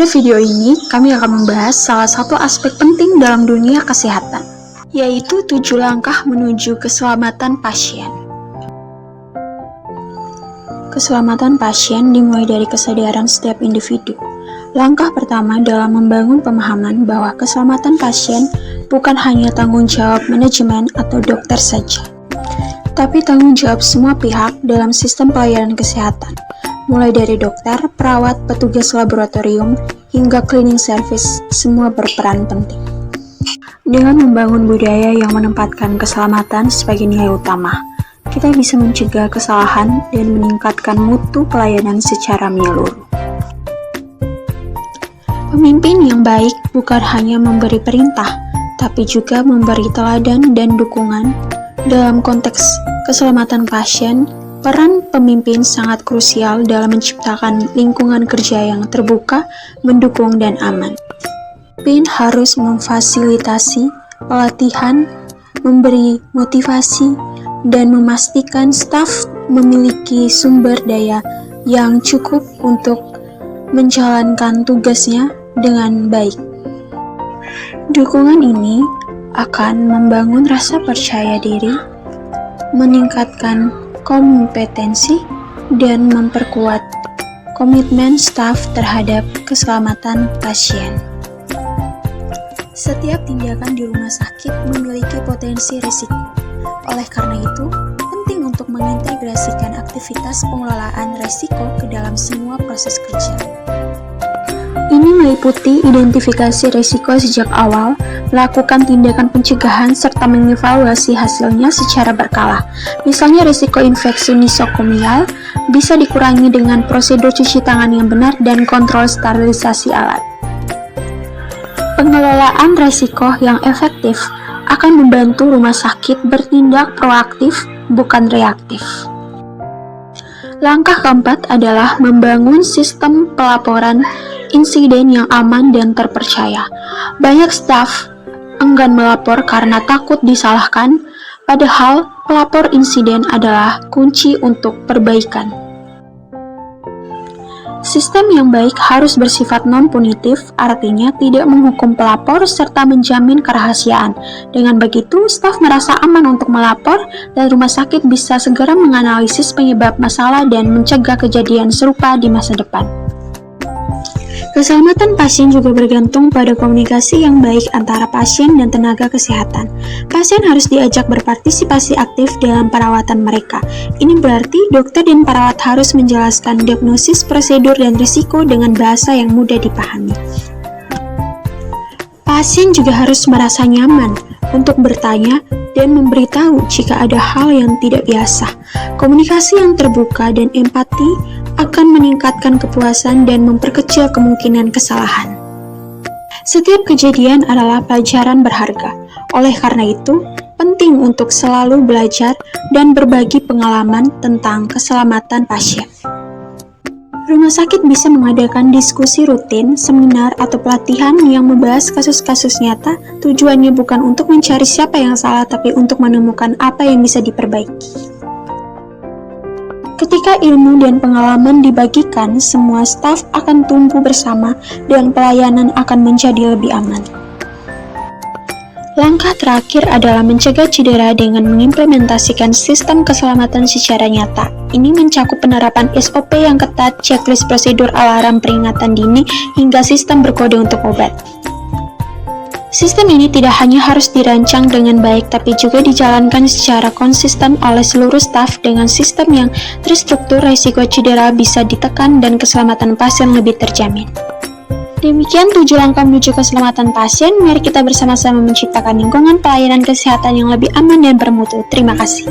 Pada video ini, kami akan membahas salah satu aspek penting dalam dunia kesehatan, yaitu 7 langkah menuju keselamatan pasien. Keselamatan pasien dimulai dari kesadaran setiap individu. Langkah pertama dalam membangun pemahaman bahwa keselamatan pasien bukan hanya tanggung jawab manajemen atau dokter saja, tapi tanggung jawab semua pihak dalam sistem pelayanan kesehatan, mulai dari dokter, perawat, petugas laboratorium, hingga cleaning service, semua berperan penting. Dengan membangun budaya yang menempatkan keselamatan sebagai nilai utama, kita bisa mencegah kesalahan dan meningkatkan mutu pelayanan secara menyeluruh. Pemimpin yang baik bukan hanya memberi perintah, tapi juga memberi teladan dan dukungan. Dalam konteks keselamatan pasien, peran pemimpin sangat krusial dalam menciptakan lingkungan kerja yang terbuka, mendukung, dan aman. Pemimpin harus memfasilitasi pelatihan, memberi motivasi, dan memastikan staf memiliki sumber daya yang cukup untuk menjalankan tugasnya dengan baik. Dukungan ini akan membangun rasa percaya diri, meningkatkan kompetensi, dan memperkuat komitmen staf terhadap keselamatan pasien. Setiap tindakan di rumah sakit memiliki potensi risiko. Oleh karena itu, penting untuk mengintegrasikan aktivitas pengelolaan risiko ke dalam semua proses kerja. Ini meliputi identifikasi risiko sejak awal, melakukan tindakan pencegahan, serta mengevaluasi hasilnya secara berkala. Misalnya risiko infeksi nosokomial bisa dikurangi dengan prosedur cuci tangan yang benar dan kontrol sterilisasi alat. Pengelolaan risiko yang efektif akan membantu rumah sakit bertindak proaktif, bukan reaktif. Langkah keempat adalah membangun sistem pelaporan insiden yang aman dan terpercaya. Banyak staf enggan melapor karena takut disalahkan, padahal pelapor insiden adalah kunci untuk perbaikan. Sistem yang baik harus bersifat non-punitif, artinya tidak menghukum pelapor serta menjamin kerahasiaan. Dengan begitu, staf merasa aman untuk melapor dan rumah sakit bisa segera menganalisis penyebab masalah dan mencegah kejadian serupa di masa depan. Keselamatan pasien juga bergantung pada komunikasi yang baik antara pasien dan tenaga kesehatan. Pasien harus diajak berpartisipasi aktif dalam perawatan mereka. Ini berarti dokter dan perawat harus menjelaskan diagnosis, prosedur, dan risiko dengan bahasa yang mudah dipahami. Pasien juga harus merasa nyaman untuk bertanya dan memberitahu jika ada hal yang tidak biasa. Komunikasi yang terbuka dan empati akan meningkatkan kepuasan dan memperkecil kemungkinan kesalahan. Setiap kejadian adalah pelajaran berharga. Oleh karena itu, penting untuk selalu belajar dan berbagi pengalaman tentang keselamatan pasien. Rumah sakit bisa mengadakan diskusi rutin, seminar, atau pelatihan yang membahas kasus-kasus nyata. Tujuannya bukan untuk mencari siapa yang salah, tapi untuk menemukan apa yang bisa diperbaiki. Ketika ilmu dan pengalaman dibagikan, semua staf akan tumbuh bersama dan pelayanan akan menjadi lebih aman. Langkah terakhir adalah mencegah cedera dengan mengimplementasikan sistem keselamatan secara nyata. Ini mencakup penerapan SOP yang ketat, checklist prosedur alarm peringatan dini, hingga sistem berkode untuk obat. Sistem ini tidak hanya harus dirancang dengan baik, tapi juga dijalankan secara konsisten oleh seluruh staf. Dengan sistem yang terstruktur, risiko cedera bisa ditekan dan keselamatan pasien lebih terjamin. Demikian 7 langkah menuju keselamatan pasien. Mari kita bersama-sama menciptakan lingkungan pelayanan kesehatan yang lebih aman dan bermutu. Terima kasih.